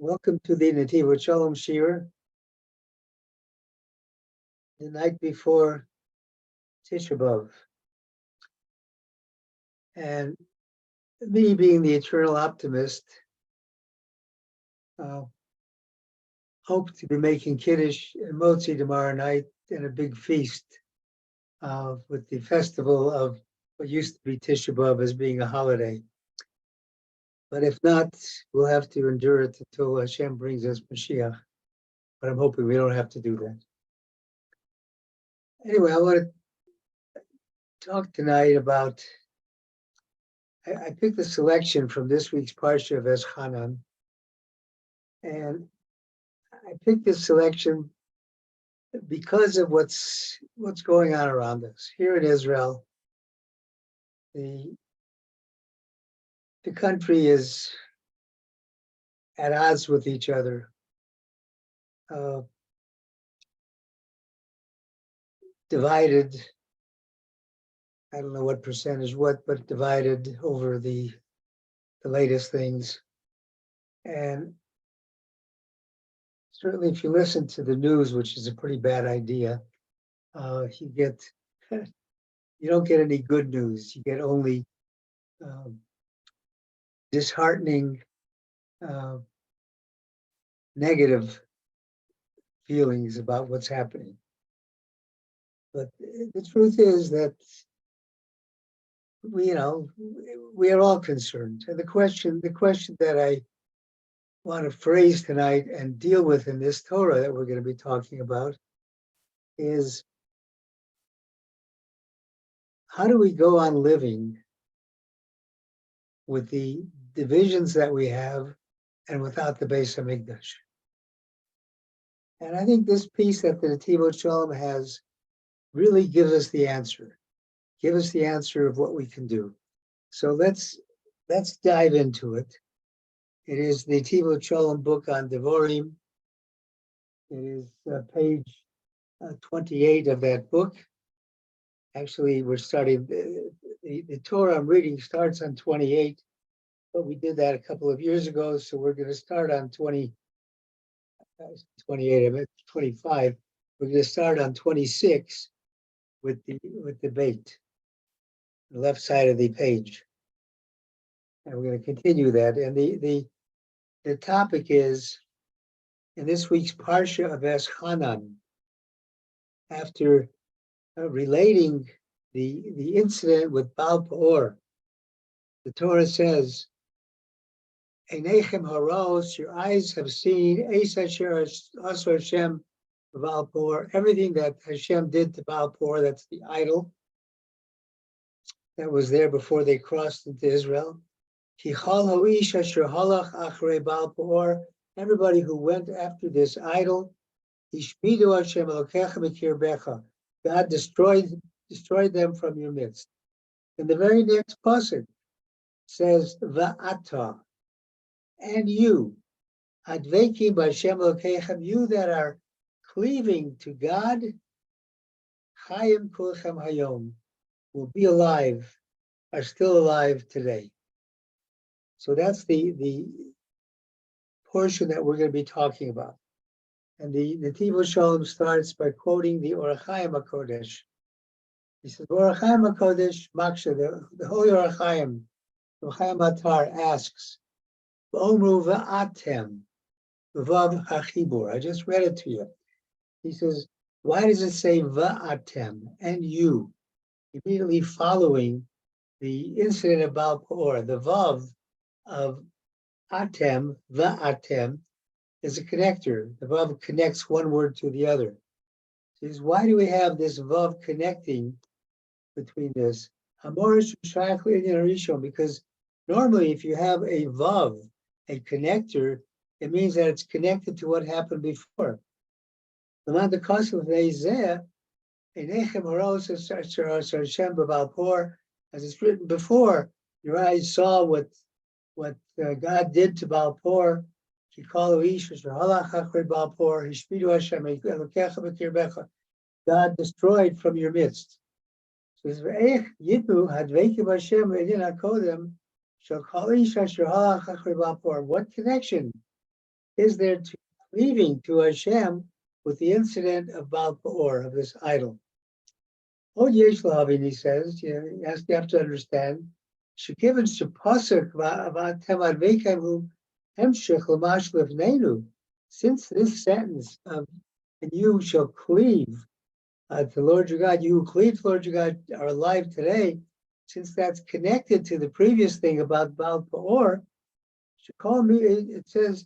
Welcome to the Netivot Shalom Shir, the night before Tisha B'Av. And me being the eternal optimist, hope to be making Kiddush and Motzi tomorrow night and a big feast with the festival of what used to be Tisha B'Av as being a holiday. But if not, we'll have to endure it until Hashem brings us Mashiach. But I'm hoping we don't have to do that. Anyway, I want to talk tonight about, I picked a selection from this week's Parsha Vaetchanan, and I picked this selection because of what's going on around us. Here in Israel, the country is at odds with each other. Divided, I don't know what percentage but divided over the latest things. And certainly if you listen to the news, which is a pretty bad idea, you don't get any good news. You get only disheartening, negative feelings about what's happening. But the truth is that we are all concerned. And the question that I want to phrase tonight and deal with in this Torah that we're going to be talking about is, how do we go on living with the divisions that we have and without the Beis Hamikdash? And I think this piece that the Netivot Shalom has really gives us the answer. Give us the answer of what we can do. So let's dive into it. It is the Netivot Shalom book on Devorim. It is page 28 of that book. Actually, we're starting, the Torah I'm reading starts on 28, but we did that a couple of years ago, so we're going to start on 28, I meant 25. We're going to start on 26 with the bait, the left side of the page. And we're going to continue that. And the topic is, in this week's Parsha Vaetchanan, after relating the incident with Baal Peor, the Torah says, Einechem haros, your eyes have seen, Eis asher asar Hashem Baal Peor, everything that Hashem did to Baal Peor, that's the idol that was there before they crossed into Israel. Ki chol ha'ish asher halach achrei Baal Peor, everybody who went after this idol, Ishmidu Hashem Elokecha b'kirbecha, God destroyed them from your midst. And the very next pasuk says, Va'ata, and you, Advekim b'Hashem Elokechem, you that are cleaving to God, Chayim kulchem hayom, will be alive, are still alive today. So that's the portion that we're going to be talking about. And the Netivot Shalom starts by quoting the Or HaChaim HaKodesh. He says, Or HaChaim HaKodesh, Maksha, the Holy Or HaChaim, Or HaChaim Atar asks, V'omru v'atem, v'vav hachibur. I just read it to you. He says, why does it say v'atem, and you? Immediately following the incident about Peor, the vav of atem, v'atem, is a connector. The vav connects one word to the other. He says, why do we have this vav connecting between this? Because normally if you have a vav, a connector, it means that it's connected to what happened before. As it's written before, your eyes saw what God did to Baal Peor. God destroyed from your midst. What connection is there to cleaving to Hashem with the incident of Baal Peor, of this idol. Oh, Yesh Lahavin, he says, you have to understand, Shekivin Shepasuk about Temad Vekemu Hemshech Lamash Lefnenu, since this sentence of and you shall cleave to Lord your God, you who cleave to Lord your God are alive today, since that's connected to the previous thing about Baal Peor, it says,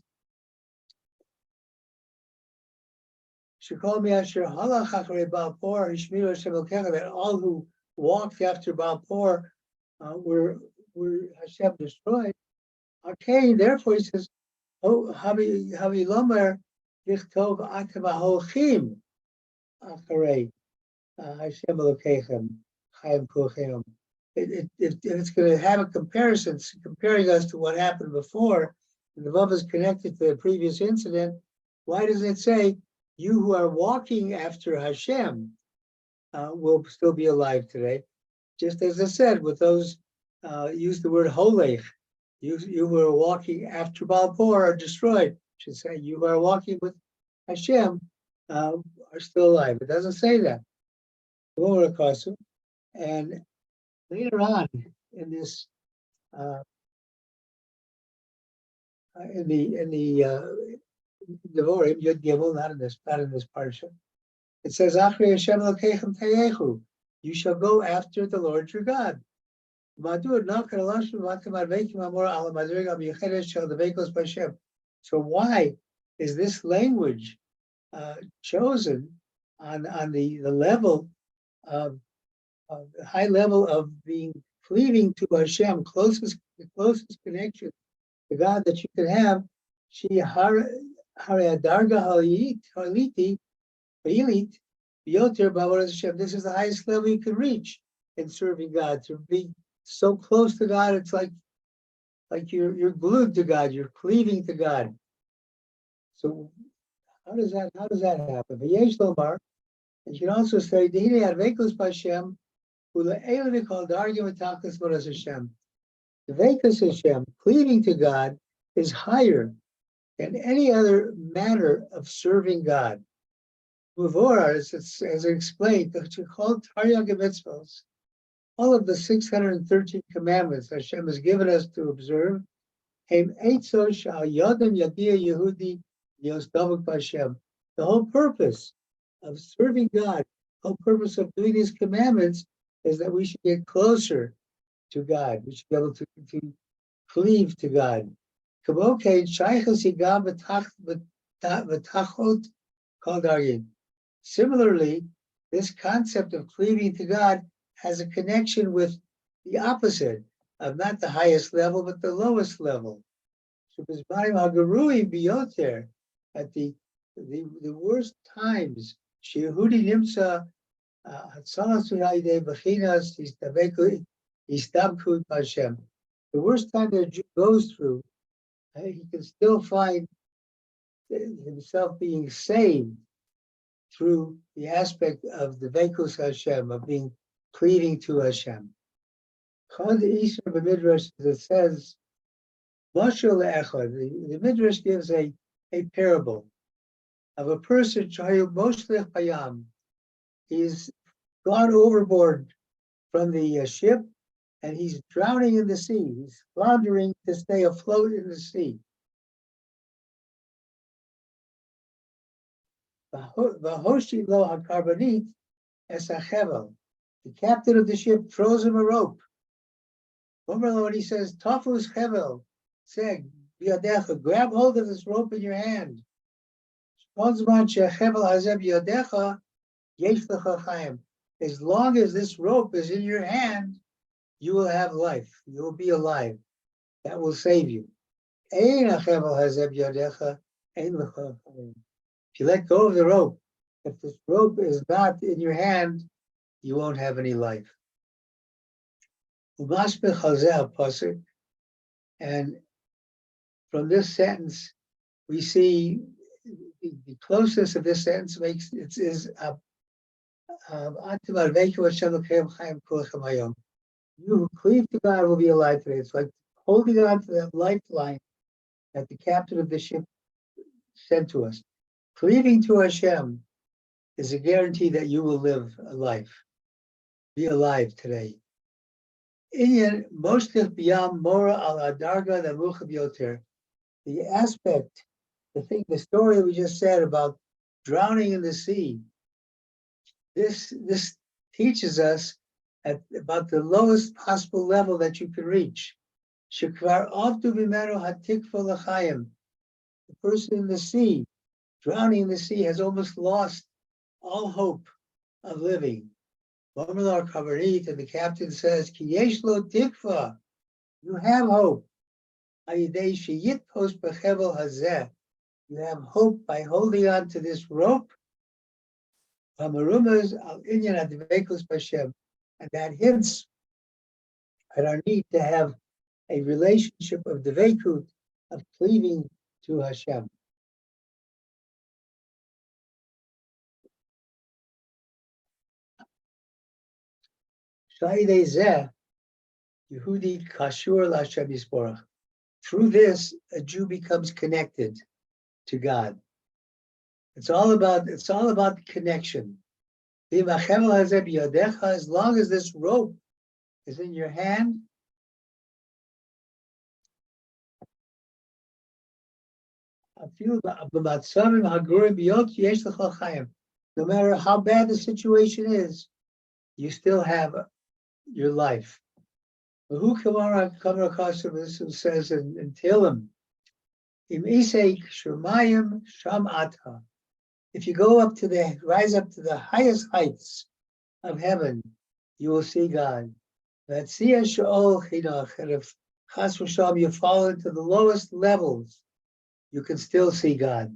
that all who walked after Baal Peor were Hashem destroyed. Okay, therefore he says, oh, Havi Lomer Vichtov Atem Aholchim Acharei Hashem Elokechem Chaim Kulchem. If it's going to have a comparison, comparing us to what happened before, and the Vav is connected to the previous incident, why doesn't it say, you who are walking after Hashem will still be alive today? Just as I said, with those, use the word holech, you who are walking after Baal Peor are destroyed. Should say, you who are walking with Hashem are still alive. It doesn't say that. And later on in this, in the Devorim, Yud Gimel, not in this parsha, it says, "Achrei Hashem Elokechem tayechu," you shall go after the Lord your God. So why is this language chosen on the level of the high level of being cleaving to Hashem, the closest connection to God that you can have? This is the highest level you can reach in serving God. To be so close to God, it's like you're glued to God, you're cleaving to God. So how does that happen? V'yesh lomar, and you can also say, Dehine advekus b'Hashem, u'le'elu called argument takas v'ras Hashem. The vekus Hashem, cleaving to God, is higher than any other manner of serving God. Muvor, as explained, called Taryag mitzvos, all of the 613 commandments Hashem has given us to observe, the whole purpose of serving God, the whole purpose of doing these commandments is that we should get closer to God. We should be able to cleave to God. Similarly, this concept of cleaving to God has a connection with the opposite of not the highest level, but the lowest level. At the worst times, the worst time that a Jew goes through, he can still find himself being saved through the aspect of the Vekus Hashem, of being cleaving to Hashem. The Midrash, it says, the Midrash gives a parable of a person, he's gone overboard from the ship and he's drowning in the sea. He's floundering to stay afloat in the sea. The captain of the ship throws him a rope. When he says, Tafus Hevel, say, grab hold of this rope in your hand. As long as this rope is in your hand, you will have life. You will be alive. That will save you. If you let go of the rope, if this rope is not in your hand, you won't have any life. And from this sentence, we see the closeness of this sentence is you who cleave to God will be alive today. It's like holding on to that lifeline that the captain of the ship sent to us. Cleaving to Hashem is a guarantee that you will live a life, be alive today. The aspect, the story we just said about drowning in the sea, this teaches us about the lowest possible level that you can reach. The person in the sea, drowning in the sea, has almost lost all hope of living. And the captain says, you have hope. You have hope by holding on to this rope. And that hints at our need to have a relationship of devekut, of cleaving to Hashem. Yehudi kashur l'Hashem yisborach. Through this, a Jew becomes connected to God. It's all about the connection. As long as this rope is in your hand, no matter how bad the situation is, you still have your life. Who says in Tehillim, if you rise up to the highest heights of heaven, you will see God. And if chas v'shalom you fall into the lowest levels, you can still see God.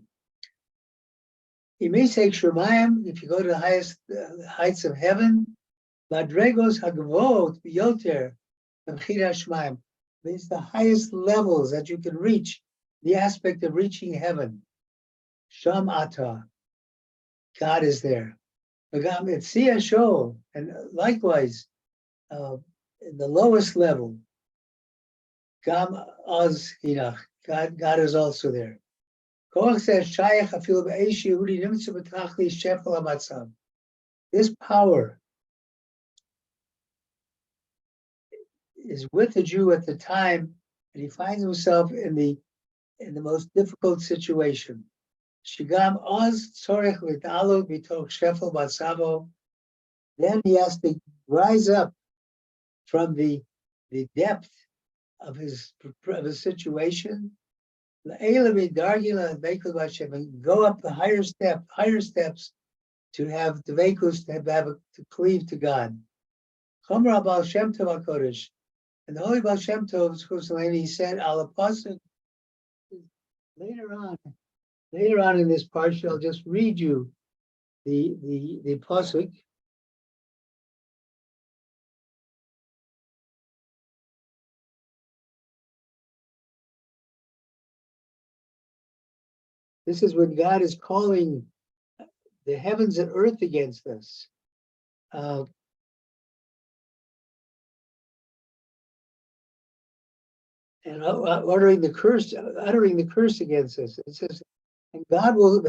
If you go to the highest heights of heaven, Madregos hagavot biyoter means the highest levels that you can reach, the aspect of reaching heaven. Sham ata, God is there. And likewise, in the lowest level, Gam oz hinach, God is also there. This power is with the Jew at the time and he finds himself in the most difficult situation. Then he has to rise up from the depth of his situation and go up the higher steps to have devekus, to cleave to God. And the Holy Baal Shem Tov, he said, Al Pasuk, later on in this parsha, I'll just read you the Pasuk. This is when God is calling the heavens and earth against us. And uttering the curse against us. It says, and God will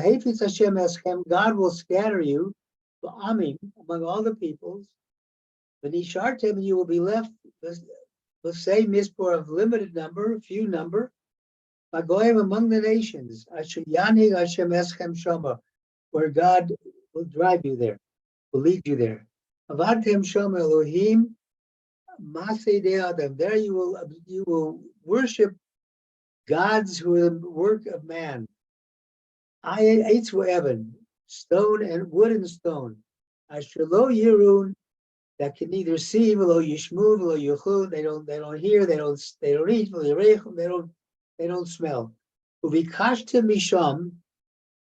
scatter you among all the peoples. And you will be left, let's say, mispor of limited number, few number, among the nations, where God will drive you there, will lead you there. There you will worship gods who are the work of man. Stone and wood and stone. That can neither see, they don't hear, they don't eat, they don't smell.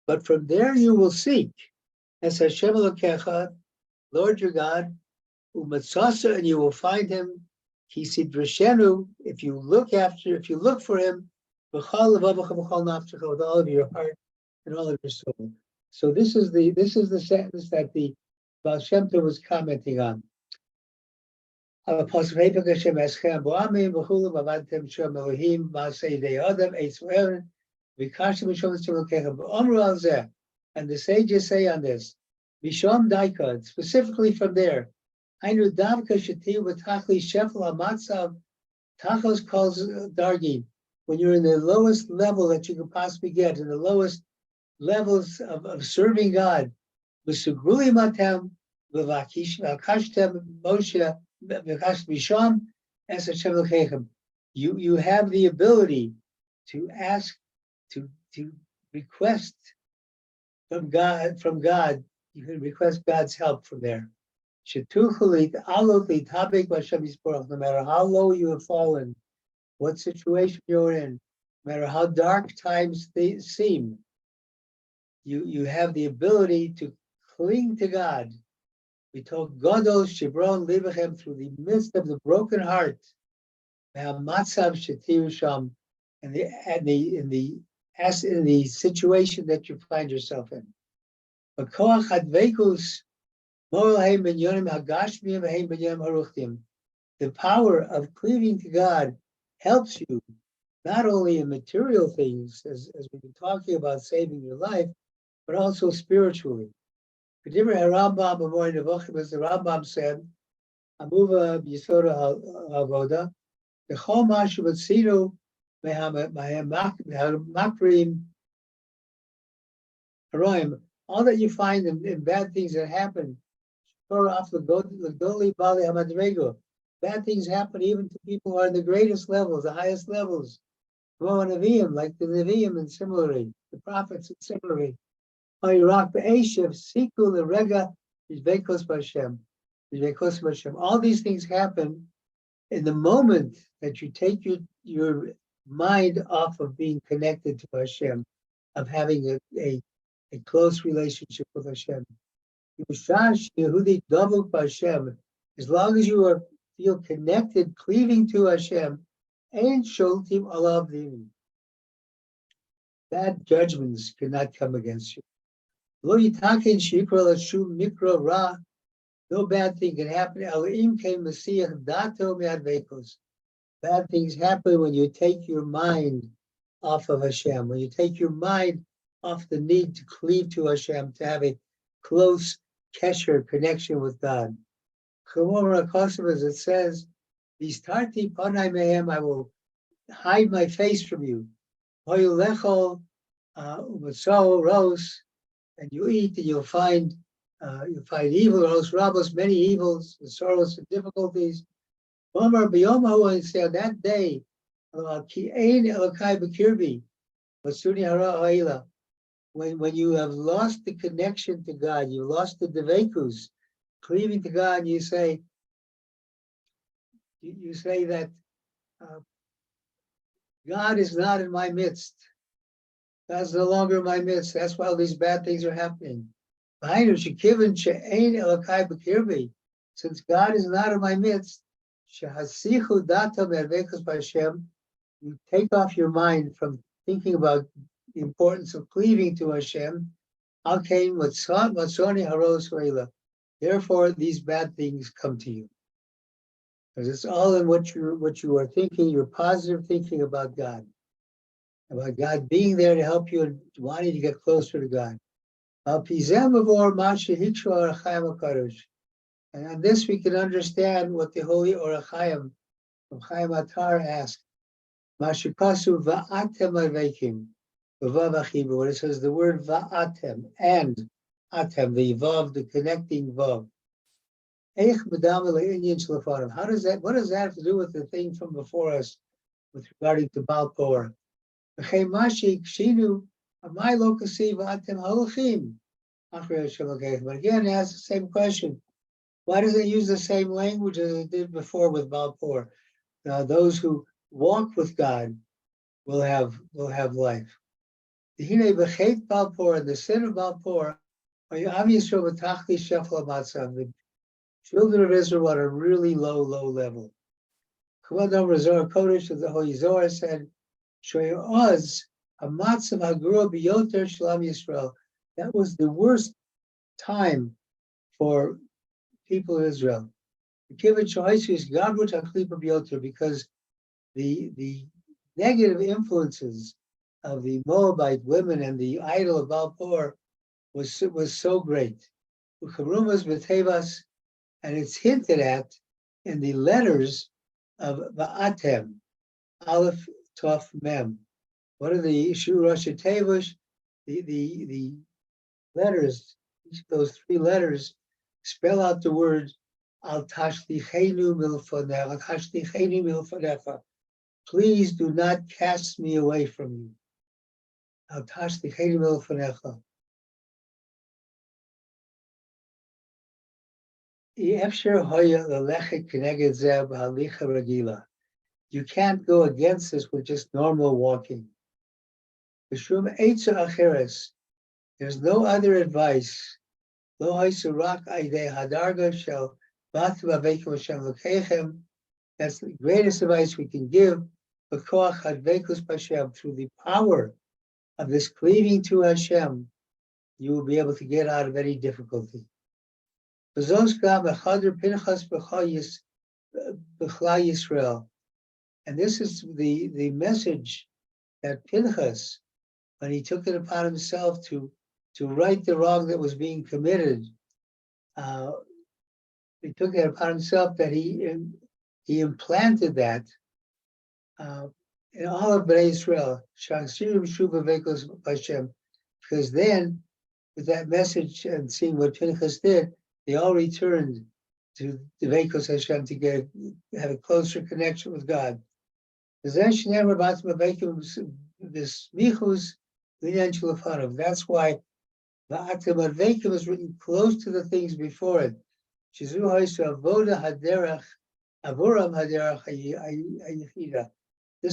But from there you will seek as Hashem Elokecha, Lord your God, and you will find him. If you look for him, with all of your heart and all of your soul. So this is the sentence that the Baal Shem Tov was commenting on. And the sages say on this, Misham Daika, specifically from there, Ainu Davka Shati Watachli Shefla Matzav, Tachos calls Dargi, when you're in the lowest level that you could possibly get, in the lowest levels of serving God, V'Sugruli Matem, V'Vakashtem Moshe, V'Kash Misham, Es Hashem L'Kechem. You have the ability to ask, to request from God. You can request God's help from there. No matter how low you have fallen, what situation you're in, no matter how dark times they seem, you have the ability to cling to God. We told Gadol Shibron Livachem, through the midst of the broken heart, Matzav Shatir Sham, in the situation that you find yourself in. The power of cleaving to God helps you not only in material things, as we've been talking about saving your life, but also spiritually. As the Rambam said, Amuva Yisora Avoda, the Chomash Vatsiru Makrim Haroim, all that you find in bad things that happen, bad things happen even to people who are in the greatest levels, the highest levels. Like the Nevi'im, and similarly, the prophets, and similarly. All these things happen in the moment that you take your mind off of being connected to Hashem, of having a close relationship with Hashem. As long as you feel connected, cleaving to Hashem, bad judgments cannot come against you. No bad thing can happen. Bad things happen when you take your mind off of Hashem, when you take your mind off the need to cleave to Hashem, to have a close kesher, connection with God. As it says, I will hide my face from you. And you eat, and you'll find evil, or else rabos, many evils, and sorrows and difficulties. And say on that day, when you have lost the connection to God, you lost the devekus, cleaving to God, and you say that God is not in my midst. God's no longer in my midst. That's why all these bad things are happening. Since God is not in my midst, you take off your mind from thinking about the importance of cleaving to Hashem. Therefore, these bad things come to you. Because it's all in what you are thinking, your positive thinking about God being there to help you and wanting to get closer to God. And on this we can understand what the Holy Orach Chaim from Chaim Atar asked. When it says the word va'atem, and atem, the vav, the connecting vav. What does that have to do with the thing from before us with regarding to Baal Por? But again, ask the same question. Why does it use the same language as it did before with Baal Por? Those who walk with God will have life. The Baal Por and the sin of Baal Por are the children of Israel at a really low level. Kodesh of the Holy Zohar said, that was the worst time for people of Israel. Because the negative influences of the Moabite women and the idol of Baal Peor was so great. Ucharumas v'tevas, and it's hinted at in the letters of Va'atem, Aleph, Tov, Mem. What are the Shu Rosh Tevush? The letters, those three letters, spell out the word Al Tashlichenu Milfanecha. Please do not cast me away from you. Al Tashlichenu Milfanecha. You can't go against this with just normal walking. There's no other advice. That's the greatest advice we can give. Through the power of this cleaving to Hashem, you will be able to get out of any difficulty. And this is the message that Pinchas, when he took it upon himself to right the wrong that was being committed, he took it upon himself that he implanted that in all of Bnei Israel, because then, with that message and seeing what Pinchas did, they all returned to the Veikos Hashem to have a closer connection with God. That's why the Atem Adveikim is written close to the things before it. This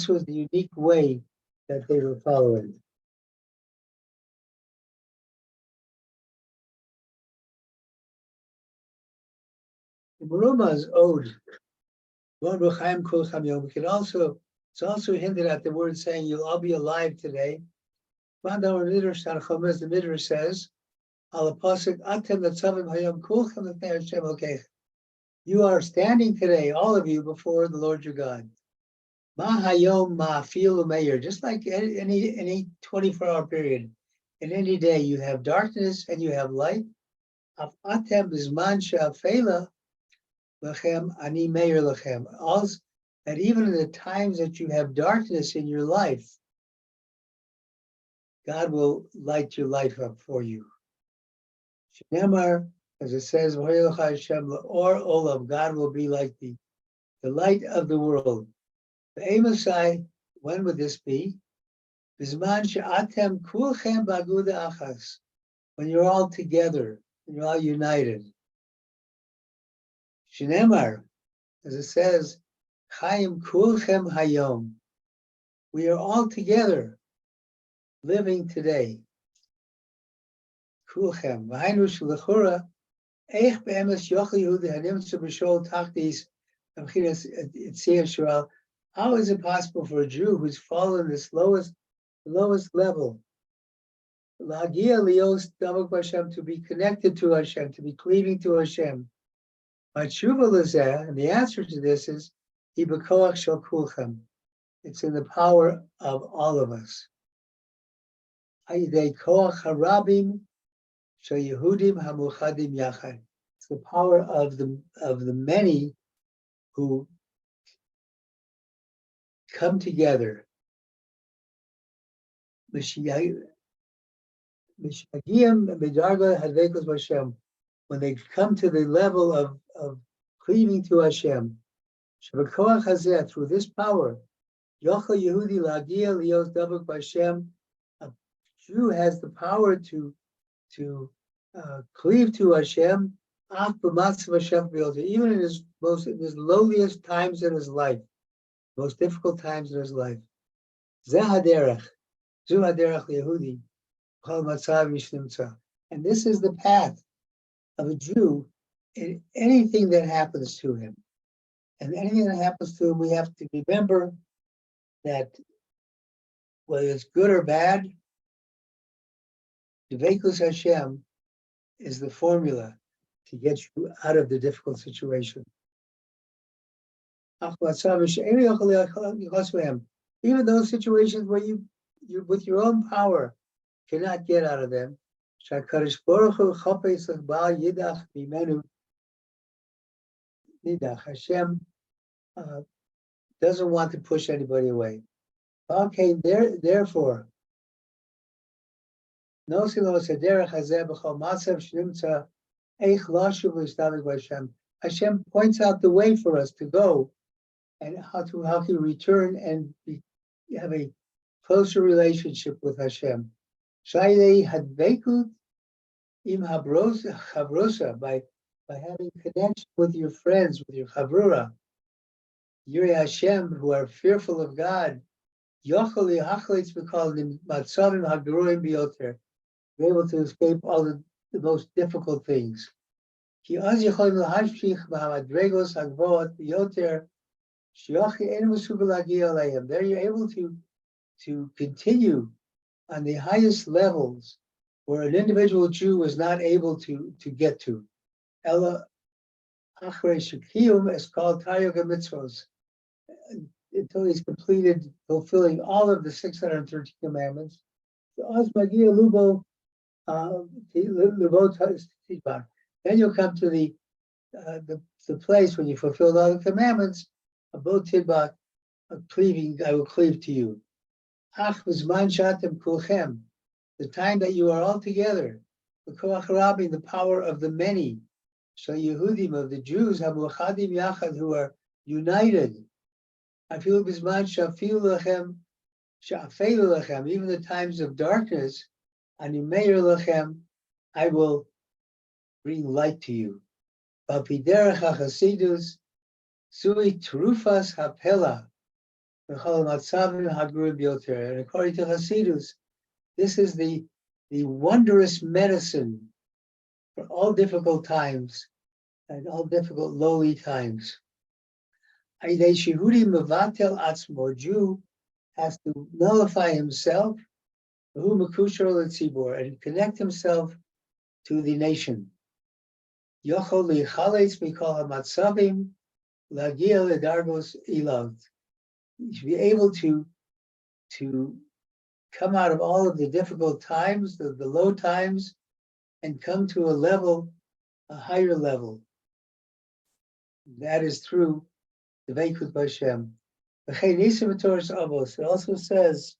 was the unique way that they were following. The Meruma's ode, it's also hinted at the word saying you'll all be alive today. The Midrash says, you are standing today, all of you, before the Lord your God. Just like any 24-hour period, in any day you have darkness and you have light. Also, that even in the times that you have darkness in your life, God will light your life up for you. As it says, or Olam, God will be like the light of the world. The Amosai, when would this be? When you're all together, when you're all united. Shinemar, as it says, Chaim kulchem hayom. We are all together, living today. Kulchem. V'hainu shlechura, eich be'emes yochel Yehudi hanimtzu b'shol tachtis amchinas etziyah shural. How is it possible for a Jew who's fallen this lowest level, Lagia lios davok Hashem, to be connected to Hashem, to be cleaving to Hashem? My tshuva lezeh, and the answer to this is, Hi b'koach shel kulchem. It's in the power of all of us. Hayidei koach harabim shel Yehudim hamuchadim yachad. It's the power of the many who come together. When they come to the level of cleaving to Hashem, through this power, a Jew has the power to cleave to Hashem, even in his lowliest times in his life, most difficult times in his life. And this is the path of a Jew in anything that happens to him. And anything that happens to him, we have to remember that whether it's good or bad, Deveikus Hashem is the formula to get you out of the difficult situation. Even those situations where you you with your own power cannot get out of them. Shakadosh Baruch Hu chopes ba'al yidach mimenu nidach. Hashem doesn't want to push anybody away. Okay, therefore, Hashem points out the way for us to go and how to return and have a closer relationship with Hashem. Shailei hadvekut im habrosa, by having connection with your friends, with your chavrura, Yirei Hashem, who are fearful of God. Yochel hachlitz b'kol matzavim hageruim biyoter, be able to escape all the most difficult things. Ki az yicholim lahashich b'hamadregos hagvoot biyoter shiachi ein mesugel lagia aleihem. There you're able to continue on the highest levels where an individual Jew was not able to get to. Ella achrei shekiyum es called taryog mitzvos, until he's completed fulfilling all of the 613 commandments. Then you'll come to the place when you fulfilled all the commandments, about tidbak, cleaving, I will cleave to you. The time that you are all together, the power of the many, Yehudim, of the Jews, who are united. Even the times of darkness, I will bring light to you. And according to Hasidus, this is the wondrous medicine for all difficult times and all difficult lowly times. A Jew has to nullify himself and connect himself to the nation. He should be able to come out of all of the difficult times, the low times, and come to a higher level. That is through the Veikut B'Hashem. It also says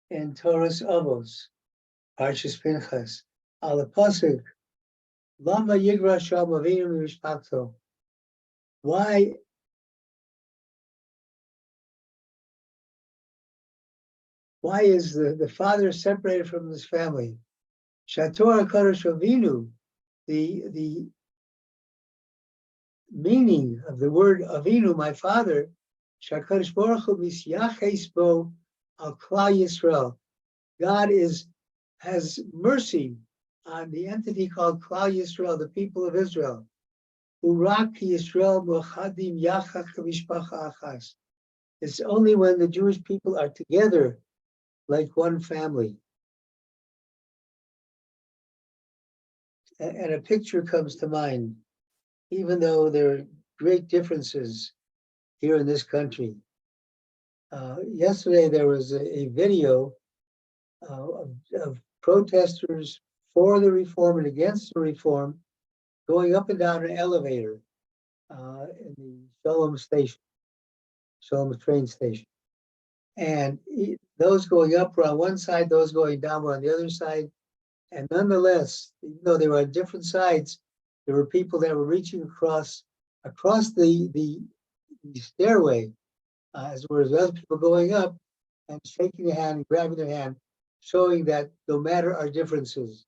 in Torah's Avos, Parshas Pinchas, Al Pasuk, Lama Yigra Sham Avinu Mishpakto. Why is the father separated from his family? Shator HaKadosh Avinu, the meaning of the word Avinu, my father, Shakadosh Baruch Hu misyaches bo al klal Yisrael. God has mercy on the entity called Klal Yisrael, the people of Israel. Urak Yisrael mochadim yachach mishpacha achas. It's only when the Jewish people are together like one family. And a picture comes to mind, even though there are great differences here in this country. Yesterday there was a video of protesters for the reform and against the reform going up and down an elevator in the Shalom train station. And those going up were on one side, those going down were on the other side. And nonetheless, even though they were on different sides, there were people that were reaching across the stairway, as well as other people going up and shaking their hand and grabbing their hand, showing that no matter our differences,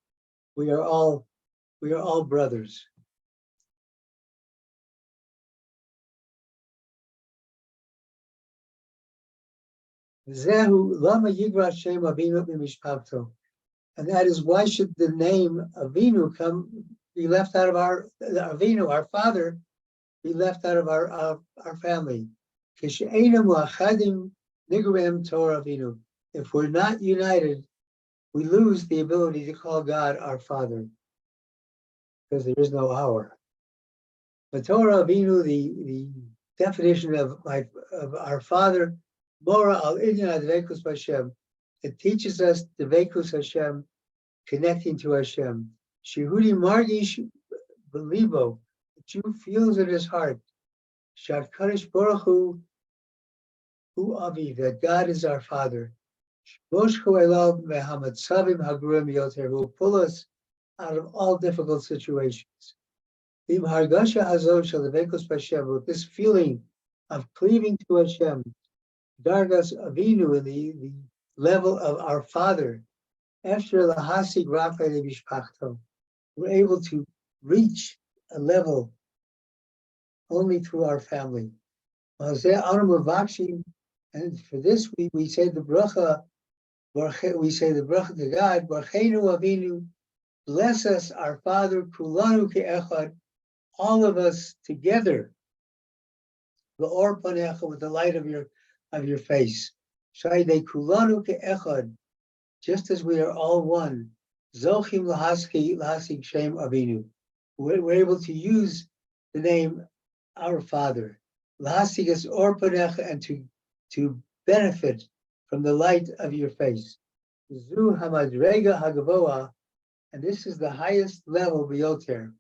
we are all brothers. Zehu lama yigra Shem Avinu mimishpakto. And that is, why should the name Avinu be left out of our Avinu, our father, be left out of our family? If we're not united, we lose the ability to call God our father, because there is no our. But Torah Avinu, the definition of our father, Mora al Inyan Advekus B'Hashem, It teaches us Devekus Hashem, connecting to Hashem. Shehudi Margish Belibo, the Jew feels in his heart. Shat Kadosh Baruch Hu Avi, that God is our Father. Moshku Elav Mehamatzavim Hagurim Yoter, who will pull us out of all difficult situations. Im Hargasha Hazov Shalavekus Hashem, with this feeling of cleaving to Hashem, Dargas Avinu, in the level of our Father, after Lahasig Rafa Bishpachto, we're able to reach a level only through our family. And for this, we say the bracha. We say the bracha to God. Barcheinu Avinu, bless us, our Father. Kulanu ke'echad, all of us together. V'or panecha, with the light of your face. Shaydei kulanu ke'echad, just as we are all one. Zochim lahasig shem Avinu. We're able to use the name our Father. Lahasig es or panecha, and to benefit from the light of your face. Zu hamadrega hagavoa, and this is the highest level biyoter.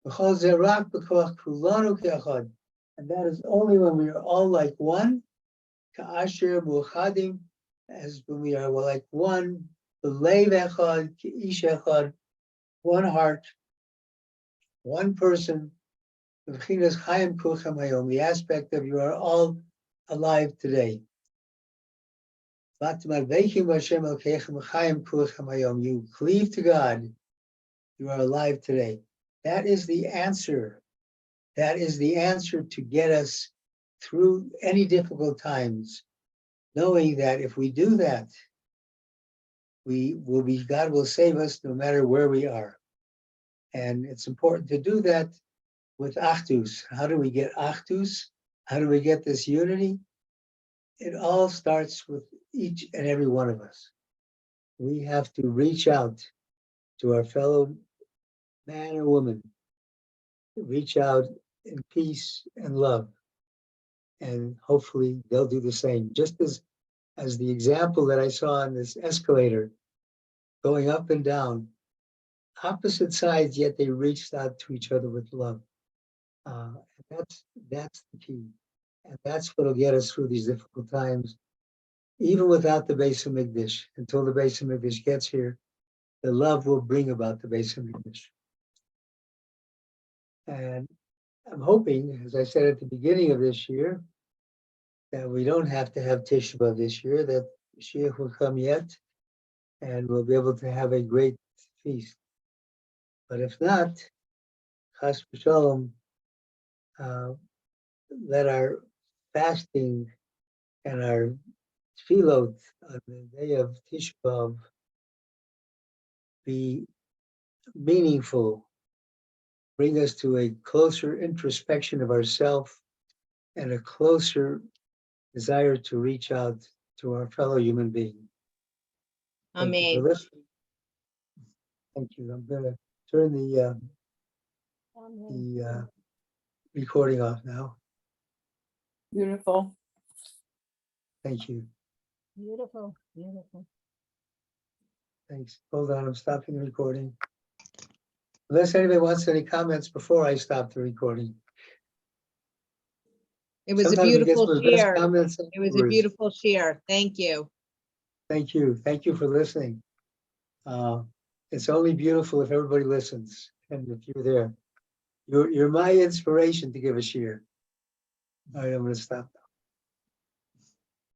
B'chol zerak b'koach kulanu ke'echad, and that is only when we are all like one. Ka'asher mu'chadim, as when we are like one. B'leiv echad, ke'ish echad, one heart, one person. B'chinas chayim kulchem hayom, the aspect of you are all alive today. You cleave to God, you are alive today. That is the answer. That is the answer to get us through any difficult times, knowing that if we do that, God will save us no matter where we are. And it's important to do that with achdus. How do we get achdus? How do we get this unity? It all starts with each and every one of us. We have to reach out to our fellow man or woman, reach out in peace and love, and hopefully they'll do the same. Just as the example that I saw on this escalator, going up and down, opposite sides, yet they reached out to each other with love. That's the key. And that's what'll get us through these difficult times, even without the Beis Hamikdash. Until the Beis Hamikdash gets here, the love will bring about the Beis Hamikdash. And I'm hoping, as I said at the beginning of this year, that we don't have to have Tisha B'Av this year, that Mashiach will come yet, and we'll be able to have a great feast. But if not, Chas v'Shalom, let our fasting and our tefillot on the day of Tisha B'Av be meaningful, bring us to a closer introspection of ourselves and a closer desire to reach out to our fellow human being. Thank you for listening. Thank you. I'm going to turn the recording off now. Beautiful. Thank you. Beautiful, beautiful. Thanks. Hold on, I'm stopping the recording. Unless anybody wants any comments before I stop the recording. It was Sometimes a we get some beautiful of the best share. comments It was a afterwards. beautiful share. Thank you. Thank you. Thank you for listening. It's only beautiful if everybody listens and if you're there. You're my inspiration to give a share. All right, I'm going to stop now.